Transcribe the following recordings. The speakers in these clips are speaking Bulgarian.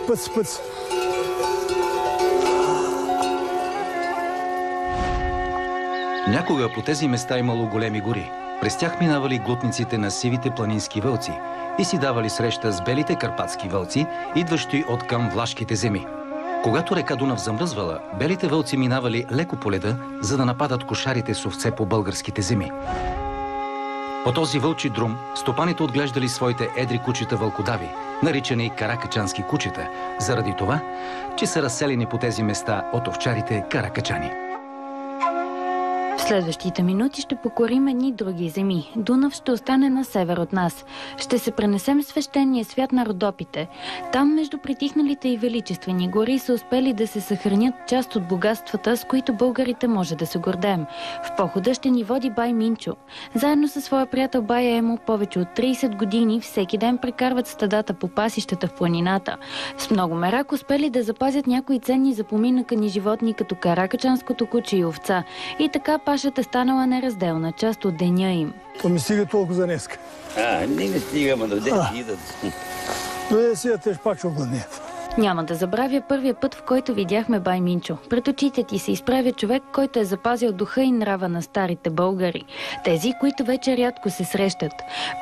Пъц. Някога по тези места имало големи гори. През тях минавали глутниците на сивите планински вълци и си давали среща с белите карпатски вълци, идващи от към влашките земи. Когато река Дунав замръзвала, белите вълци минавали леко по леда, за да нападат кошарите с овце по българските земи. По този вълчи друм стопаните отглеждали своите едри кучета вълкодави, наричани каракачански кучета, заради това, че са разселени по тези места от овчарите каракачани. В следващите минути ще покорим едни други земи. Дунав ще остане на север от нас. Ще се пренесем в свещения свят на Родопите. Там, между притихналите и величествени гори, са успели да се съхранят част от богатствата, с които българите може да се гордеем. В похода ще ни води бай Минчо. Заедно със своя приятел бай Емо, повече от 30 години всеки ден прекарват стадата по пасищата в планината. С много мерак успели да запазят някои ценни за поминъка ни животни, като каракачанското куче и овца. И така пашата станала неразделна част от деня им. То ми стига толкова за днеска. Не стига, ма дойде си идат. Дойде си, а теж пак ще огладнеят. Няма да забравя първия път, в който видяхме бай Минчо. Пред очите ти се изправя човек, който е запазил духа и нрава на старите българи. Тези, които вече рядко се срещат.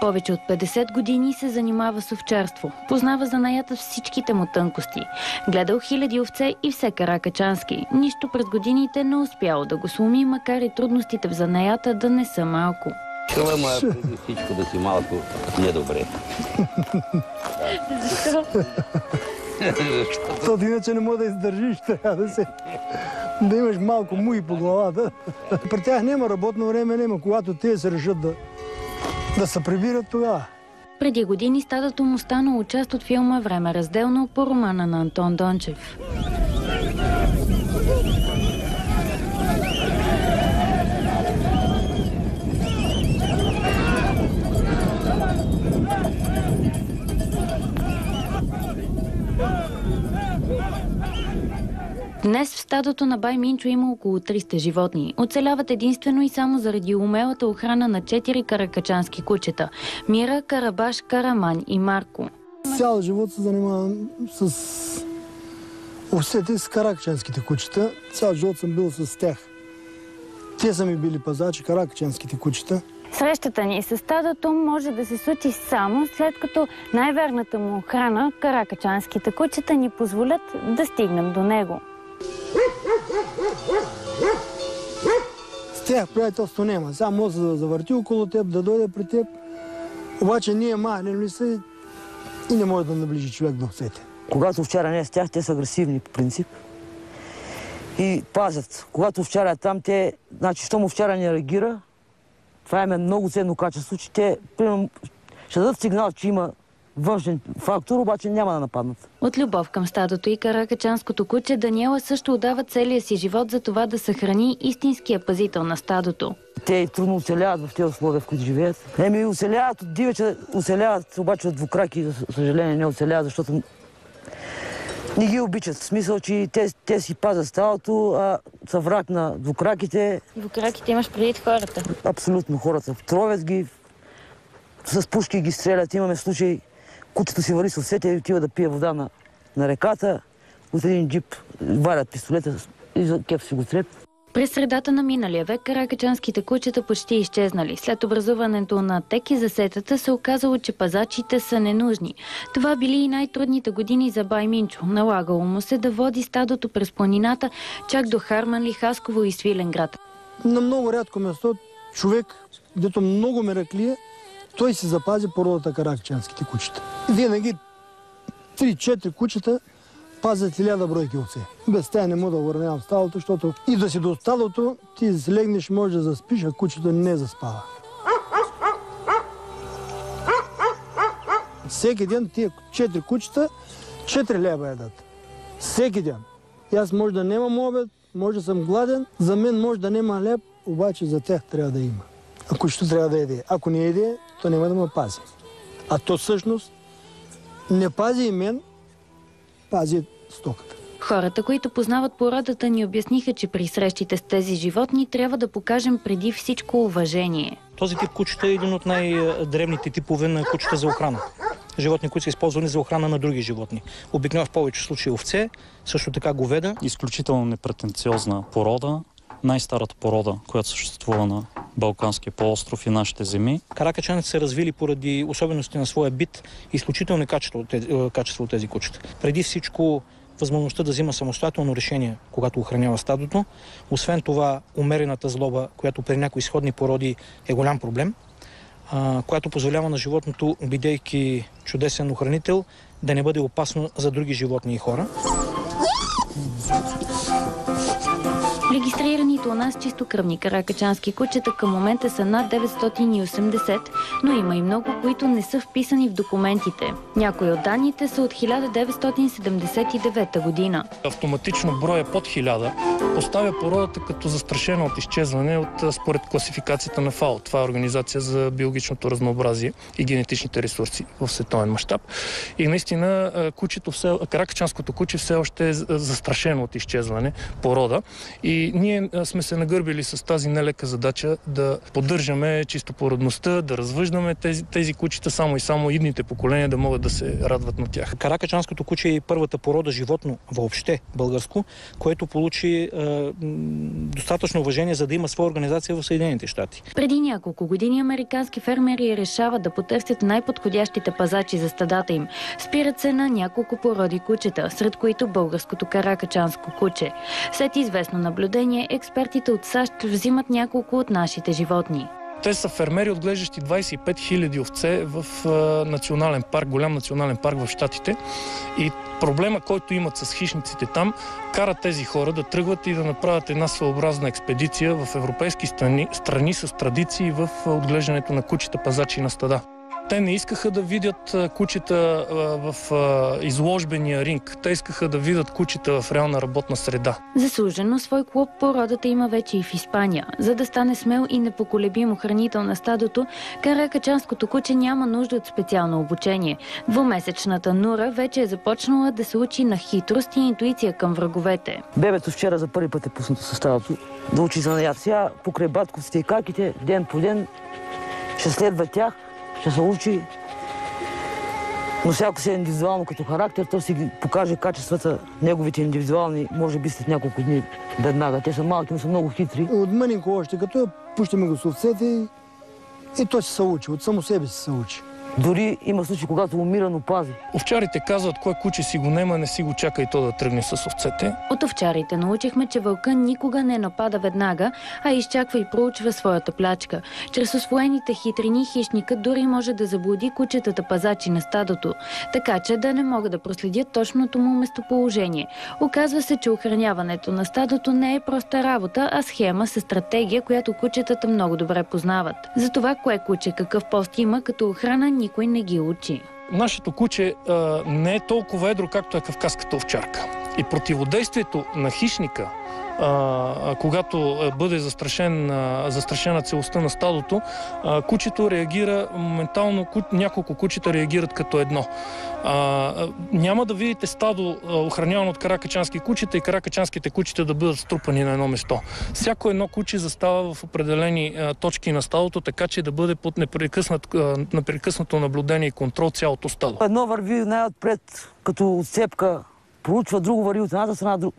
Повече от 50 години се занимава с овчарство. Познава занаята всичките му тънкости. Гледал хиляди овце и все каракачански. Нищо през годините не успяло да го сломи, макар и трудностите в занаята да не са малко. Чува ма преди всичко да си малко недобре. Защо? Защото иначе не може да издържиш, трябва да имаш малко муи по главата. При тях няма работно време, няма. Когато те се решат да се прибират тогава. Преди години стадото му станало част от филма "Време разделно" по романа на Антон Дончев. Днес в стадото на бай Минчо има около 300 животни. Оцеляват единствено и само заради умелата охрана на 4 каракачански кучета – Мира, Карабаш, Караман и Марко. Цял живот се занимавам с овцете, с каракачанските кучета. Цял живот съм бил с тях. Те са ми били пазачи, каракачанските кучета. Срещата ни с стадото може да се случи само след като най-верната му охрана, каракачанските кучета, ни позволят да стигнем до него. С тях приятелство няма. Сега може да завърти около теб, да дойде при теб. Обаче ние махнем ли се и не може да наближи човек до овцете. Когато овчара не е с тях, те са агресивни по принцип. И пазят. Когато овчара е там, значи, щом овчара не реагира, това е много ценно качество, че те, примерно, ще дадат сигнал, че има външен фактор, обаче няма да нападнат. От любов към стадото и каракачанското куче, Даниела също отдава целия си живот за това да съхрани истинския пазител на стадото. Те трудно оцеляват в тези условия, в които живеят. Оцеляват от дивеча, оцеляват обаче от двукраки, за съжаление не оцеляват, защото не ги обичат. В смисъл, че те си пазят стадото, а са враг на двукраките. Двукраките имаш предвид хората? Абсолютно хората. Тровят ги, с пушки ги стрелят. Имаме случай, кучето си вали с овцете и отива да пие вода на реката. От един джип варят пистолета и за кеф си го стреп. През средата на миналия век каракачанските кучета почти изчезнали. След образуването на теки за сетата се оказало, че пазачите са ненужни. Това били и най-трудните години за бай Минчо. Налагало му се да води стадото през планината чак до Харманли, Хасково и Свиленград. На много рядко место човек, дето много мераклие, той си запази породата каракачанските кучета. Винаги 3-4 кучета пазят 1000 бройки овце. Без тях не мога да върнявам стадото, защото и да си до стадото, ти си легнеш, може да заспиш, а кучето не заспава. Всеки ден тия 4 кучета 4 лева ядат. Всеки ден. И аз може да нямам обед, може да съм гладен, за мен може да няма хляб, обаче за тях трябва да има. А кучето трябва да яде. Ако не яде, то няма да ме пази. А то всъщност не пази и мен, пази стоката. Хората, които познават породата, ни обясниха, че при срещите с тези животни трябва да покажем преди всичко уважение. Този тип кучета е един от най-древните типове на кучета за охрана. Животни, които са използвани за охрана на други животни. Обикновено в повече случаи овце, също така говеда. Изключително непретенциозна порода. Най-старата порода, която съществува на Балканския полуостров и нашите земи. Каракачаните са развили поради особености на своя бит изключителни качества от тези кучета. Преди всичко възможността да взима самостоятелно решение, когато охранява стадото. Освен това, умерената злоба, която при някои сходни породи е голям проблем, която позволява на животното, бидейки чудесен охранител, да не бъде опасно за други животни и хора. Регистрираните у нас чистокръвни каракачански кучета към момента са над 980, но има и много, които не са вписани в документите. Някои от данните са от 1979 година. Автоматично броя под 1000 поставя породата като застрашена от изчезване според класификацията на ФАО. Това е Организация за биологичното разнообразие и генетичните ресурси в световен мащаб. И наистина каракачанското куче все още е застрашено от изчезване порода. И ние сме се нагърбили с тази нелека задача да поддържаме чистопородността, да развъждаме тези кучета само и само идните поколения да могат да се радват на тях. Каракачанското куче е първата порода животно въобще българско, което получи достатъчно уважение, за да има своя организация в Съединените щати. Преди няколко години американски фермери решават да потърсят най-подходящите пазачи за стадата им. Спират се на няколко породи кучета, сред които българското каракачанско куче. След известно наблюдение, експертите от САЩ взимат няколко от нашите животни. Те са фермери, отглеждащи 25 000 овце в национален парк, голям национален парк в Щатите. И проблема, който имат с хищниците там, карат тези хора да тръгват и да направят една своеобразна експедиция в европейски страни с традиции в отглеждането на кучета пазачи на стада. Те не искаха да видят кучета в изложбения ринг. Те искаха да видят кучета в реална работна среда. Заслужено свой клуб породата има вече и в Испания. За да стане смел и непоколебим охранител на стадото, каракачанското куче няма нужда от специално обучение. Двумесечната Нура вече е започнала да се учи на хитрост и интуиция към враговете. Бебето вчера за първи път е пуснато със стадото да учи занаят. Сега покрай батковците и каките, ден по ден ще следва тях, ще се учи, но всяко си е индивидуално като характер, то си ги покаже качествата, неговите индивидуални, може би след няколко дни веднага. Те са малки, но са много хитри. От мъненко още, като пущаме го с овцете и той се учи, от само себе си се учи. Дори има случаи, когато умирано пази. Овчарите казват, кой куче си го нема, не си го чака и то да тръгне с овцете. От овчарите научихме, че вълка никога не напада веднага, а изчаква и проучва своята плячка. Чрез усвоените хитрини хищникът дори може да заблуди кучетата пазачи на стадото, така че да не могат да проследят точното му местоположение. Оказва се, че охраняването на стадото не е проста работа, а схема с стратегия, която кучетата много добре познават. За това кое куче какъв пост има като охрана никой не ги учи. Нашето куче не е толкова едро, както е кавказската овчарка. И противодействието на хищника, когато бъде застрашена целостта на стадото, кучето реагира моментално, няколко кучета реагират като едно. Няма да видите стадо охранявано от каракачански кучета и каракачанските кучета да бъдат струпани на едно место. Всяко едно куче застава в определени точки на стадото, така че да бъде под непрекъснато наблюдение и контрол цялото стадо. Едно върви най-отпред като отцепка, проучва, друго върви от едната страна,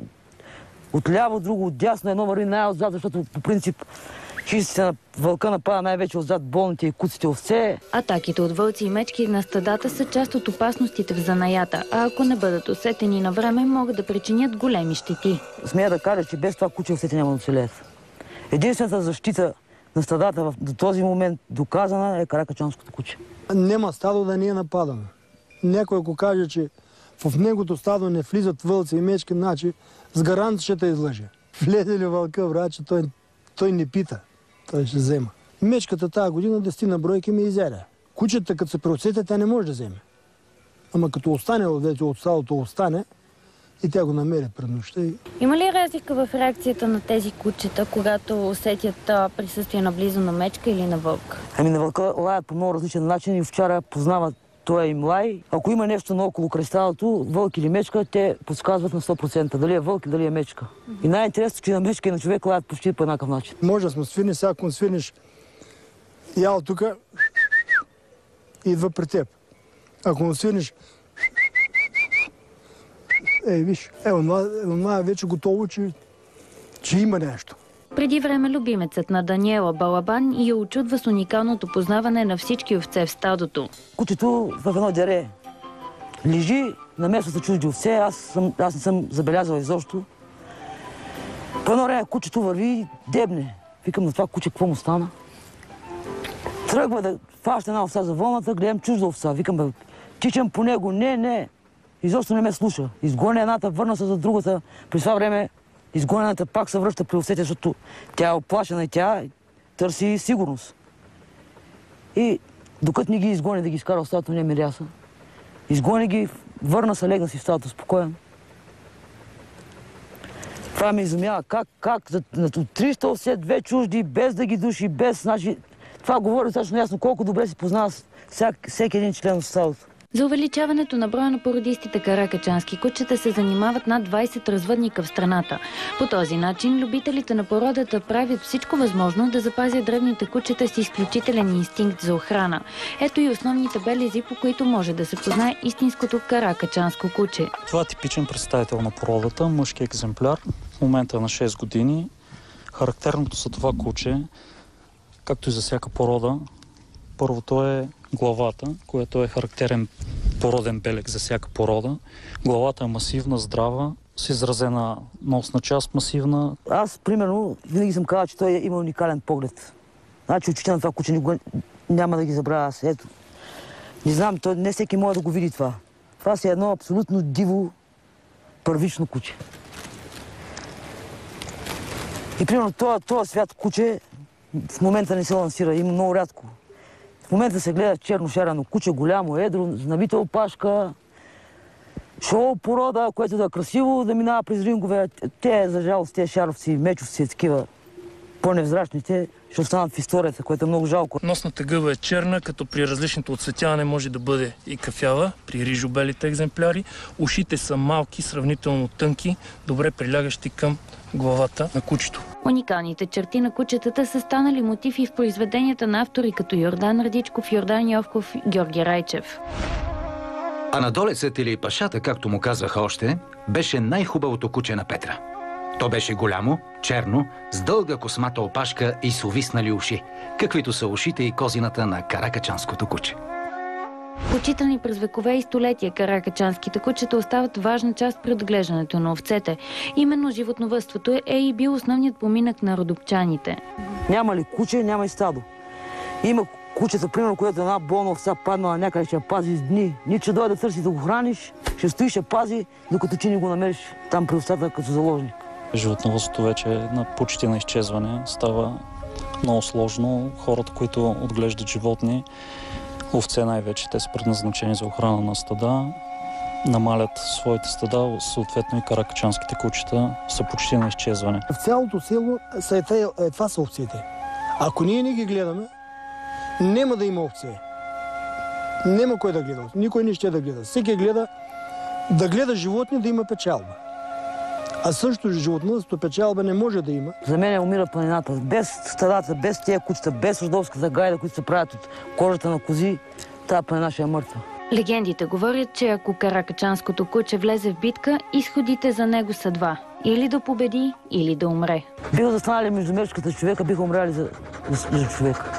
отляво, друго отдясно, едно върви най-отзад, защото по принцип хищниците на вълка напада най-вече отзад болните и куците овце. Атаките от вълци и мечки на стадата са част от опасностите в занаята, а ако не бъдат усетени на време, могат да причинят големи щети. Смея да кажа, че без това куче овцете няма да оцелеят. Единствената защита на стадата до този момент доказана е каракачанското куче. Нема стадо да не е нападано. Някой ако каже, че в негото стадо не влизат вълци и мечки, значи с гарант ще те излъже. Влезе ли вълка, враче, той не пита. Той ще взема. Мечката тази година 10 бройки ми изяде. Кучета, като се преоцете, тя не може да вземе. Ама като остане от стадото, остане и тя го намери пред нощта. Има ли разлика в реакцията на тези кучета, когато усетят присъствие наблизо на мечка или на вълк? Ами на вълка лаят по много различен начин и овчара познават той им лай. Ако има нещо наоколо край стадото, вълк или мечка, те подсказват на 100%. Дали е вълк и дали е мечка. И най-интересно, че на мечка и на човек лаят почти по еднакъв начин. Може да сме свирни, сега ако свирнеш ял тук, идва при теб. Ако му свирнеш, виж, онова е вече готово, че има нещо. Преди време любимецът на Даниела Балабан я очудва с уникалното познаване на всички овце в стадото. Кучето в едно дере лежи, на место са чужди овце, аз не съм забелязал изобщо. По едно време кучето върви и дебне. Викам на това куче, какво му стана? Тръгва да фаща една овца за вълната, гледам чужда овца. Викам, тичам по него, не. Изобщо не ме слуша. Изгоня едната, върна се за другата. При това време изгонената пак се връща при овцете, защото тя е оплашена и тя търси сигурност. И докато не ги изгони да ги изкара в стадото, не ми ряса. Изгони ги, върна се, легна си в стадото спокоен. Това ме изумява. Как за 300 овце, 2 чужди, без да ги души, без... Значи, това говори достатъчно ясно колко добре си познава всеки един член от стадото. За увеличаването на броя на породистите каракачански кучета се занимават над 20 развъдника в страната. По този начин любителите на породата правят всичко възможно да запазят древните кучета с изключителен инстинкт за охрана. Ето и основните белези, по които може да се познае истинското каракачанско куче. Това е типичен представител на породата, мъжки екземпляр. В момента е на 6 години. Характерното за това куче, както и за всяка порода, първото е главата, която е характерен породен белег за всяка порода. Главата е масивна, здрава, с изразена носна част масивна. Аз, примерно, винаги съм казал, че той има уникален поглед. Значи очите на това куче няма да ги забравя аз. Ето. Не знам, не всеки може да го види това. Това си е едно абсолютно диво, първично куче. И примерно това свят куче в момента не се лансира, има много рядко. В момента се гледа черно-шарено куче, голямо, едро, набита опашка, шоу порода, което да е красиво, да минава през рингове. Те, за жалост, тези шаровци, мечовци, такива по-невзрачните, ще останат в историята, което е много жалко. Носната гъба е черна, като при различното оцветяване може да бъде и кафява, при рижобелите екземпляри. Ушите са малки, сравнително тънки, добре прилягащи към главата на кучето. Уникалните черти на кучетата са станали мотив и в произведенията на автори като Йордан Радичков, Йордан Йовков, Георги Райчев. Анадолецът или пашата, както му казваха още, беше най-хубавото куче на Петра. То беше голямо, черно, с дълга космата опашка и с увиснали уши, каквито са ушите и козината на каракачанското куче. Почитани през векове и столетия, каракачанските кучета остават важна част при отглеждането на овцете. Именно животновъдството е и бил основният поминък на родопчаните. Няма ли куче, няма и стадо. Има кучета, примерно, което една болна овца паднала някъде, ще я пази с дни. Нито дойде да търси да го храниш, ще стои, ще пази, докато ти не го намериш там при овцата като заложник. Животновъдството вече е почти на изчезване. Става много сложно. Хората, които отглеждат животни, овце най-вече, те са предназначени за охрана на стада, намалят своите стада, съответно и каракачанските кучета са почти на изчезване. В цялото село това са овцете. Ако ние не ги гледаме, няма да има овце. Няма кой да гледа. Никой не ще да гледа. Всеки гледа да гледа животни, да има печалба. А също животновъдството печалба не може да има. За мен умира планината. Без стадата, без тия кучета, без рождовската гайда, които се правят от кожата на кози, тази планина ще е мъртва. Легендите говорят, че ако каракачанското куче влезе в битка, изходите за него са два. Или да победи, или да умре. Биха застанали между мечката и човека, биха умряли за човека.